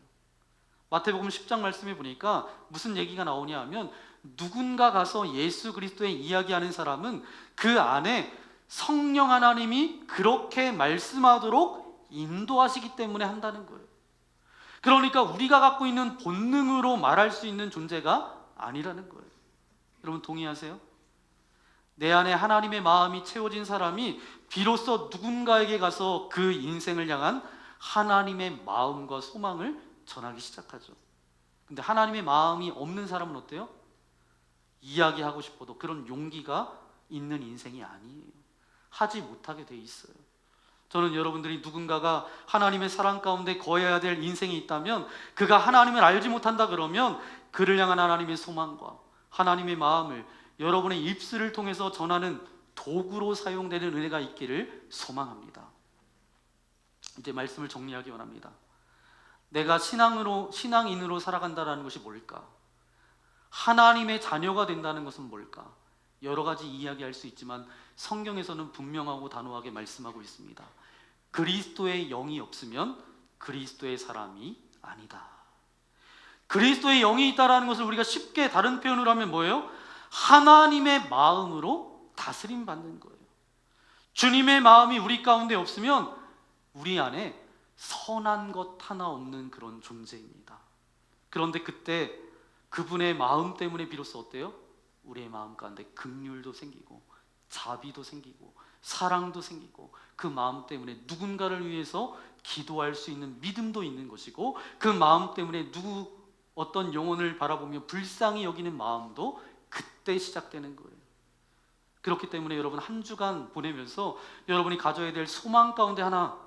마태복음 10장 말씀해 보니까 무슨 얘기가 나오냐 하면 누군가 가서 예수 그리스도의 이야기하는 사람은 그 안에 성령 하나님이 그렇게 말씀하도록 인도하시기 때문에 한다는 거예요. 그러니까 우리가 갖고 있는 본능으로 말할 수 있는 존재가 아니라는 거예요. 여러분 동의하세요? 내 안에 하나님의 마음이 채워진 사람이 비로소 누군가에게 가서 그 인생을 향한 하나님의 마음과 소망을 전하기 시작하죠. 근데 하나님의 마음이 없는 사람은 어때요? 이야기하고 싶어도 그런 용기가 있는 인생이 아니에요. 하지 못하게 돼 있어요. 저는 여러분들이 누군가가 하나님의 사랑 가운데 거해야 될 인생이 있다면 그가 하나님을 알지 못한다 그러면 그를 향한 하나님의 소망과 하나님의 마음을 여러분의 입술을 통해서 전하는 도구로 사용되는 은혜가 있기를 소망합니다. 이제 말씀을 정리하기 원합니다. 내가 신앙인으로 살아간다는 것이 뭘까? 하나님의 자녀가 된다는 것은 뭘까? 여러 가지 이야기할 수 있지만 성경에서는 분명하고 단호하게 말씀하고 있습니다. 그리스도의 영이 없으면 그리스도의 사람이 아니다. 그리스도의 영이 있다는 것을 우리가 쉽게 다른 표현으로 하면 뭐예요? 하나님의 마음으로 다스림 받는 거예요. 주님의 마음이 우리 가운데 없으면 우리 안에 선한 것 하나 없는 그런 존재입니다. 그런데 그때 그분의 마음 때문에 비로소 어때요? 우리의 마음 가운데 긍휼도 생기고 자비도 생기고 사랑도 생기고 그 마음 때문에 누군가를 위해서 기도할 수 있는 믿음도 있는 것이고 그 마음 때문에 어떤 영혼을 바라보며 불쌍히 여기는 마음도 그때 시작되는 거예요. 그렇기 때문에 여러분 한 주간 보내면서 여러분이 가져야 될 소망 가운데 하나,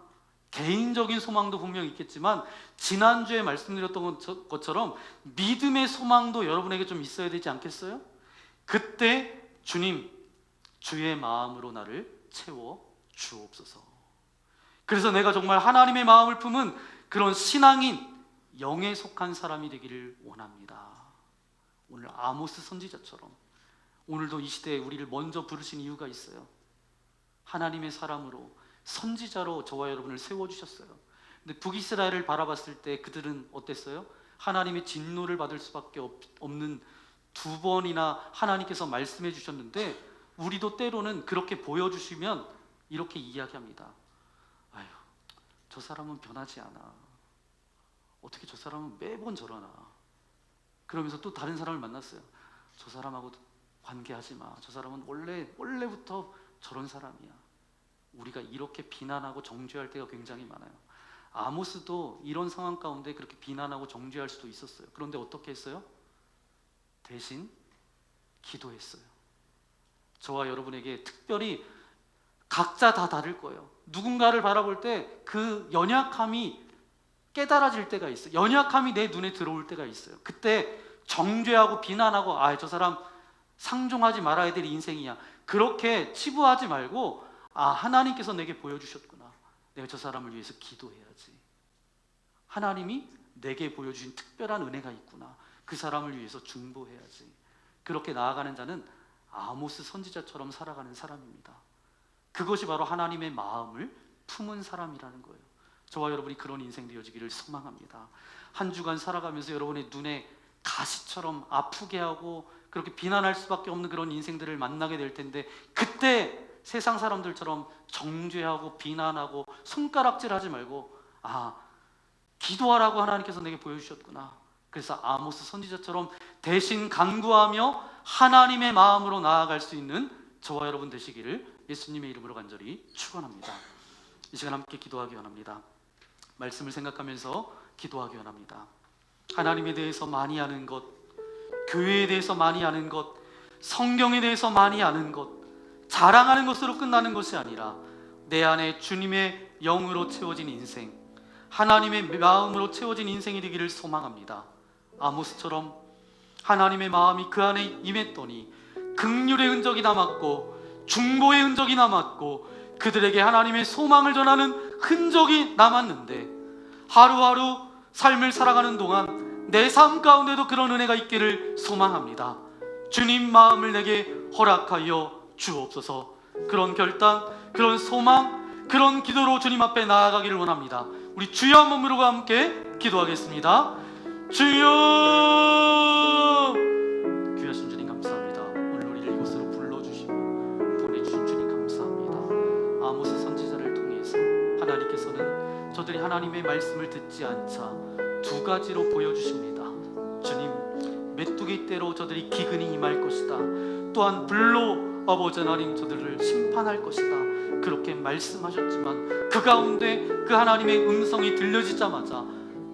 개인적인 소망도 분명히 있겠지만 지난주에 말씀드렸던 것처럼 믿음의 소망도 여러분에게 좀 있어야 되지 않겠어요? 그때 주님, 주의 마음으로 나를 채워 주옵소서. 그래서 내가 정말 하나님의 마음을 품은 그런 신앙인, 영에 속한 사람이 되기를 원합니다. 오늘 아모스 선지자처럼 오늘도 이 시대에 우리를 먼저 부르신 이유가 있어요. 하나님의 사람으로, 선지자로 저와 여러분을 세워주셨어요. 근데 북이스라엘을 바라봤을 때 그들은 어땠어요? 하나님의 진노를 받을 수밖에 없는 두 번이나 하나님께서 말씀해 주셨는데 우리도 때로는 그렇게 보여주시면 이렇게 이야기합니다. 아유, 저 사람은 변하지 않아. 어떻게 저 사람은 매번 저러나. 그러면서 또 다른 사람을 만났어요. 저 사람하고 관계하지 마. 저 사람은 원래부터 저런 사람이야. 우리가 이렇게 비난하고 정죄할 때가 굉장히 많아요. 아모스도 이런 상황 가운데 그렇게 비난하고 정죄할 수도 있었어요. 그런데 어떻게 했어요? 대신 기도했어요. 저와 여러분에게 특별히 각자 다 다를 거예요. 누군가를 바라볼 때 그 연약함이 깨달아질 때가 있어요. 연약함이 내 눈에 들어올 때가 있어요. 그때 정죄하고 비난하고 저 사람 상종하지 말아야 될 인생이야, 그렇게 치부하지 말고 하나님께서 내게 보여주셨구나. 내가 저 사람을 위해서 기도해야지. 하나님이 내게 보여주신 특별한 은혜가 있구나. 그 사람을 위해서 중보해야지. 그렇게 나아가는 자는 아모스 선지자처럼 살아가는 사람입니다. 그것이 바로 하나님의 마음을 품은 사람이라는 거예요. 저와 여러분이 그런 인생 되어지기를 소망합니다. 한 주간 살아가면서 여러분의 눈에 가시처럼 아프게 하고 그렇게 비난할 수밖에 없는 그런 인생들을 만나게 될 텐데 그때 세상 사람들처럼 정죄하고 비난하고 손가락질하지 말고 기도하라고 하나님께서 내게 보여주셨구나. 그래서 아모스 선지자처럼 대신 간구하며 하나님의 마음으로 나아갈 수 있는 저와 여러분 되시기를 예수님의 이름으로 간절히 축원합니다. 이 시간 함께 기도하기 원합니다. 말씀을 생각하면서 기도하기 원합니다. 하나님에 대해서 많이 아는 것, 교회에 대해서 많이 아는 것, 성경에 대해서 많이 아는 것, 자랑하는 것으로 끝나는 것이 아니라 내 안에 주님의 영으로 채워진 인생, 하나님의 마음으로 채워진 인생이 되기를 소망합니다. 아모스처럼 하나님의 마음이 그 안에 임했더니 긍휼의 흔적이 남았고 중보의 흔적이 남았고 그들에게 하나님의 소망을 전하는 흔적이 남았는데 하루하루 삶을 살아가는 동안 내 삶 가운데도 그런 은혜가 있기를 소망합니다. 주님 마음을 내게 허락하여 주옵소서. 그런 결단, 그런 소망, 그런 기도로 주님 앞에 나아가기를 원합니다. 우리 주여 한 번 부르고 함께 기도하겠습니다. 주여! 귀하신 주님 감사합니다. 오늘 우리를 이곳으로 불러주시고 보내주신 주님 감사합니다. 아모스 선지자를 통해서 하나님께서는 저들이 하나님의 말씀을 듣지 않자 두 가지로 보여주십니다. 주님, 메뚜기 떼로 저들이 기근이 임할 것이다. 또한 불로 아버지 하나님 저들을 심판할 것이다. 그렇게 말씀하셨지만 그 가운데 그 하나님의 음성이 들려지자마자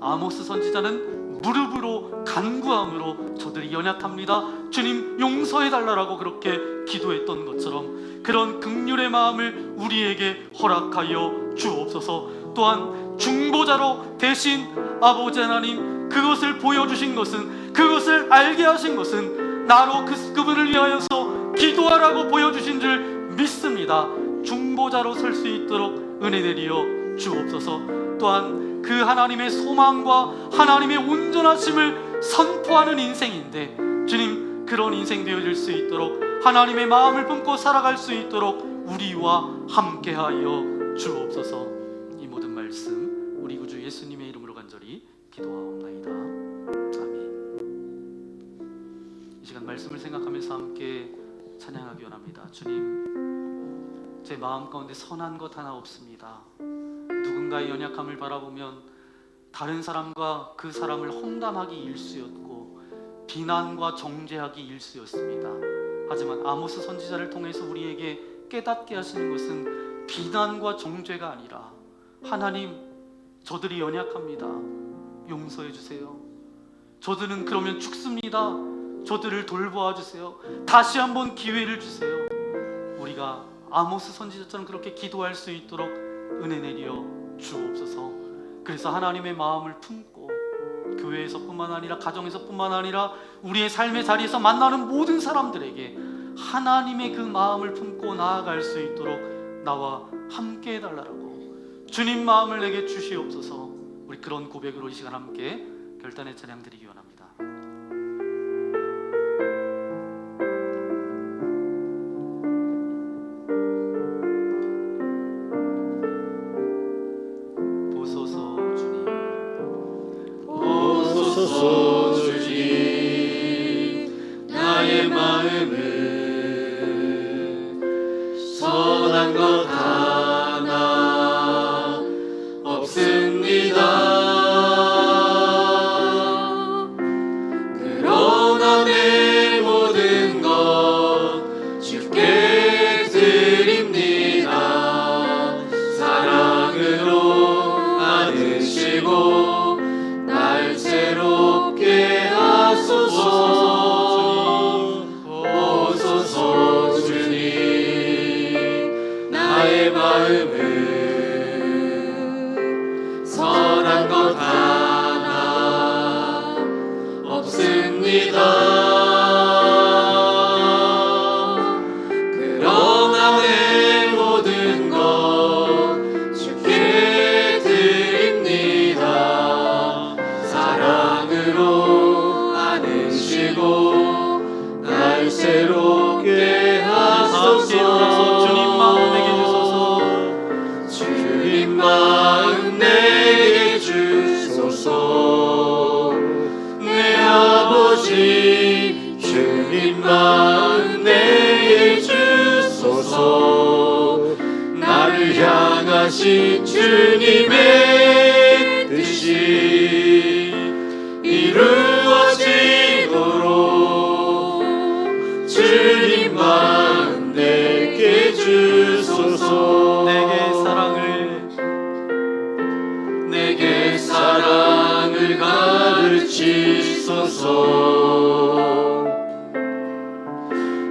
아모스 선지자는 무릎으로 간구함으로 저들이 연약합니다, 주님 용서해달라고 그렇게 기도했던 것처럼 그런 긍휼의 마음을 우리에게 허락하여 주옵소서. 또한 중보자로 대신 아버지 하나님 그것을 보여주신 것은, 그것을 알게 하신 것은 나로 그분을 위하여서 기도하라고 보여주신 줄 믿습니다. 중보자로 설 수 있도록 은혜 내리어 주옵소서. 또한 그 하나님의 소망과 하나님의 온전하심을 선포하는 인생인데 주님, 그런 인생 되어질 수 있도록 하나님의 마음을 품고 살아갈 수 있도록 우리와 함께하여 주옵소서. 이 모든 말씀 우리 구주 예수님의 이름으로 간절히 기도하옵나이다. 아멘. 이 시간 말씀을 생각하면서 함께 찬양하기 원합니다. 주님, 제 마음 가운데 선한 것 하나 없습니다. 누군가의 연약함을 바라보면 다른 사람과 그 사람을 험담하기 일쑤였고 비난과 정죄하기 일쑤였습니다. 하지만 아모스 선지자를 통해서 우리에게 깨닫게 하시는 것은 비난과 정죄가 아니라 하나님, 저들이 연약합니다. 용서해 주세요. 저들은 그러면 죽습니다. 저들을 돌보아 주세요. 다시 한번 기회를 주세요. 우리가 아모스 선지자처럼 그렇게 기도할 수 있도록 은혜 내려 주옵소서. 그래서 하나님의 마음을 품고 교회에서뿐만 아니라 가정에서뿐만 아니라 우리의 삶의 자리에서 만나는 모든 사람들에게 하나님의 그 마음을 품고 나아갈 수 있도록 나와 함께 해달라고 주님 마음을 내게 주시옵소서. 우리 그런 고백으로 이 시간 함께 결단의 찬양 드리기 원합니다. 보소서 주님, 나의 마음을 선한 것 하나 없습니다. 그러나 내 모든 것 주께 드립니다. 사랑으로 안으시고 날 새롭게 하소서. 오소서 주님, 나의 마음을 선한 것 하나 없습니다. 그러나 내 모든 것 주께 드립니다. 사랑으로 안으시고 날 새롭게 하소서. 주님 마음 내게 주소서. 주님 마음 내게 주소서. 내 아버지 주님 마음 내게 주소서. 나를 향하신 주님의 뜻이 이루어지도록 주님 마음 내게 주소서. 내게 사랑을 가르치소서.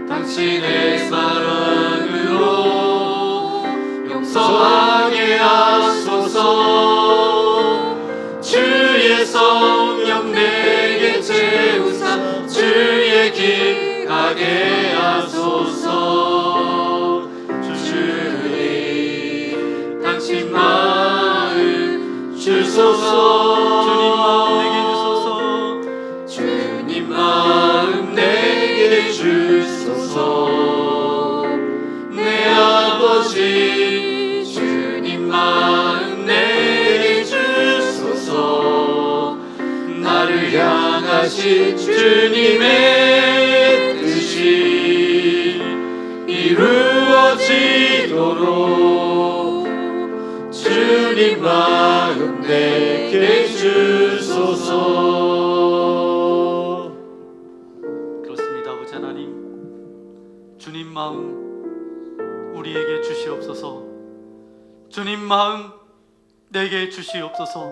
당신의 사랑으로 용서하게 하소서. 주의 성령 내게 채우사 주의 길 가게 하소서. 주님, 당신 마음 주소서. 주님 마음 내게 주소서. 내 아버지 주님 마음 내게 주소서. 나를 향하신 주님의 뜻이 이루어지도록 주님 마음 내게 주소서. 그렇습니다. 아버지 하나님, 주님 마음 우리에게 주시옵소서. 주님 마음 내게 주시옵소서.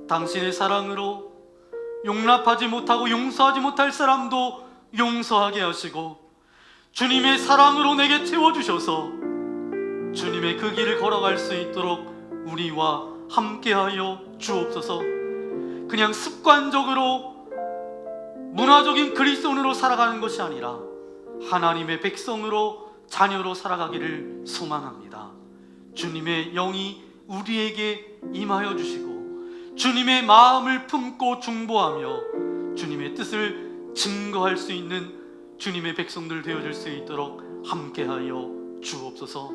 당신의 사랑으로 용납하지 못하고 용서하지 못할 사람도 용서하게 하시고 주님의 사랑으로 내게 채워주셔서 주님의 그 길을 걸어갈 수 있도록 우리와 함께하여 주옵소서. 그냥 습관적으로 문화적인 그리스도인으로 살아가는 것이 아니라 하나님의 백성으로, 자녀로 살아가기를 소망합니다. 주님의 영이 우리에게 임하여 주시고 주님의 마음을 품고 중보하며 주님의 뜻을 증거할 수 있는 주님의 백성들 되어줄 수 있도록 함께하여 주옵소서.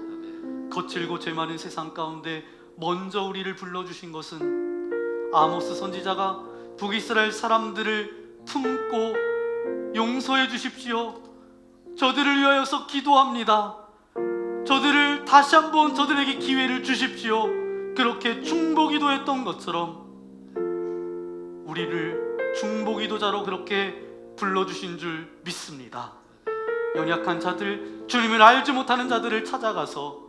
거칠고 죄 많은 세상 가운데 먼저 우리를 불러주신 것은 아모스 선지자가 북이스라엘 사람들을 품고 용서해 주십시오, 저들을 위하여서 기도합니다, 저들을 다시 한번 저들에게 기회를 주십시오, 그렇게 중보기도했던 것처럼 우리를 중보기도자로 그렇게 불러주신 줄 믿습니다. 연약한 자들, 주님을 알지 못하는 자들을 찾아가서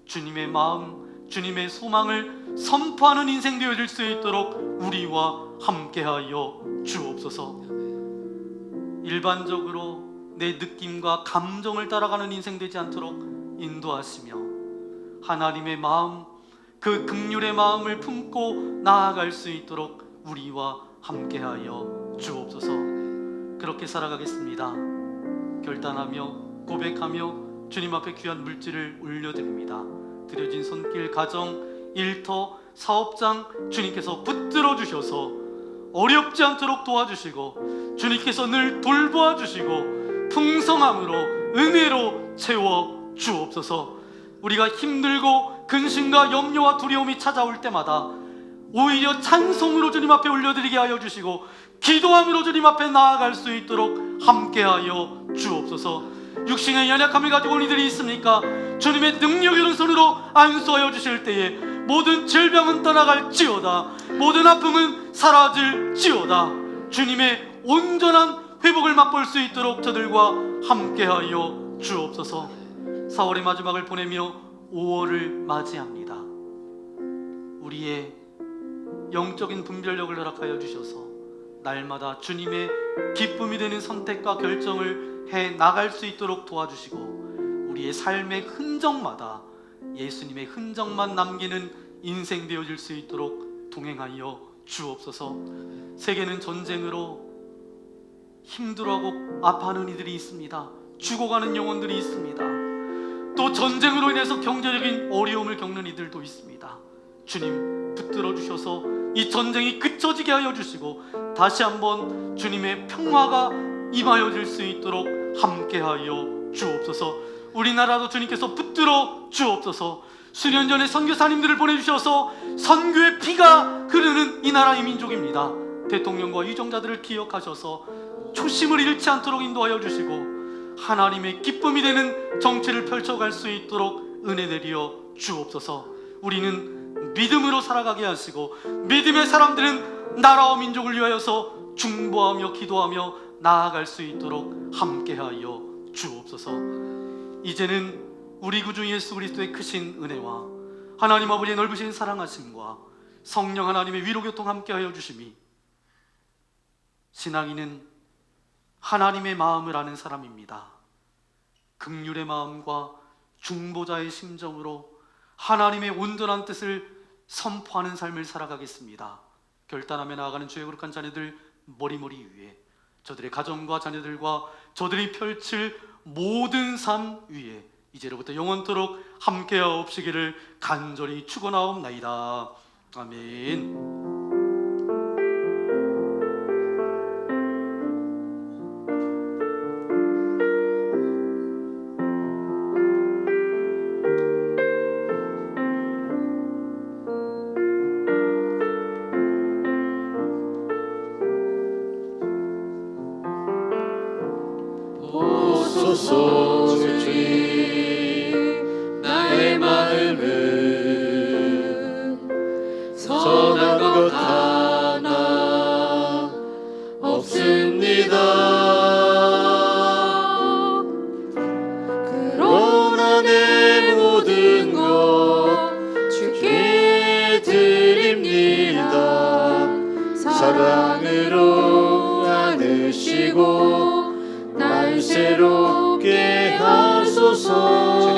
주님의 마음, 주님의 소망을 선포하는 인생 되어질 수 있도록 우리와 함께하여 주옵소서. 일반적으로 내 느낌과 감정을 따라가는 인생 되지 않도록 인도하시며 하나님의 마음, 그 긍휼의 마음을 품고 나아갈 수 있도록 우리와 함께하여 주옵소서. 그렇게 살아가겠습니다. 결단하며 고백하며 주님 앞에 귀한 물질을 올려드립니다. 드려진 손길, 가정, 일터, 사업장 주님께서 붙들어 주셔서 어렵지 않도록 도와주시고 주님께서 늘 돌보아 주시고 풍성함으로 은혜로 채워 주옵소서. 우리가 힘들고 근심과 염려와 두려움이 찾아올 때마다 오히려 찬송으로 주님 앞에 올려드리게 하여 주시고 기도함으로 주님 앞에 나아갈 수 있도록 함께하여 주옵소서. 육신의 연약함을 가지고 온 이들이 있습니까? 주님의 능력 있는 손으로 안수하여 주실 때에 모든 질병은 떠나갈지어다, 모든 아픔은 사라질지어다, 주님의 온전한 회복을 맛볼 수 있도록 저들과 함께하여 주옵소서. 4월의 마지막을 보내며 5월을 맞이합니다. 우리의 영적인 분별력을 허락하여 주셔서 날마다 주님의 기쁨이 되는 선택과 결정을 해 나갈 수 있도록 도와주시고 우리의 삶의 흔적마다 예수님의 흔적만 남기는 인생 되어질 수 있도록 동행하여 주옵소서. 세계는 전쟁으로 힘들어하고 아파하는 이들이 있습니다. 죽어가는 영혼들이 있습니다. 또 전쟁으로 인해서 경제적인 어려움을 겪는 이들도 있습니다. 주님 붙들어 주셔서 이 전쟁이 그쳐지게 하여 주시고 다시 한번 주님의 평화가 임하여 질 수 있도록 함께하여 주옵소서. 우리나라도 주님께서 붙들어 주옵소서. 수년 전에 선교사님들을 보내주셔서 선교의 피가 흐르는 이 나라의 민족입니다. 대통령과 유정자들을 기억하셔서 초심을 잃지 않도록 인도하여 주시고 하나님의 기쁨이 되는 정치를 펼쳐갈 수 있도록 은혜 내려 주옵소서. 우리는 믿음으로 살아가게 하시고 믿음의 사람들은 나라와 민족을 위하여서 중보하며 기도하며 나아갈 수 있도록 함께하여 주옵소서. 이제는 우리 구주 예수 그리스도의 크신 은혜와 하나님 아버지의 넓으신 사랑하심과 성령 하나님의 위로교통 함께하여 주심이, 신앙인은 하나님의 마음을 아는 사람입니다. 긍휼의 마음과 중보자의 심정으로 하나님의 온전한 뜻을 선포하는 삶을 살아가겠습니다. 결단하며 나아가는 주의 거룩한 자녀들 머리머리 위에, 저들의 가정과 자녀들과 저들이 펼칠 모든 삶 위에 이제로부터 영원토록 함께하옵시기를 간절히 축원하옵나이다. 아멘. 보소서 주님, 나의 마음은 선한 것 하나 없습니다. 그러나 내 모든 것 주께 드립니다. 사랑으로 안으시고 날 새롭게 하소서.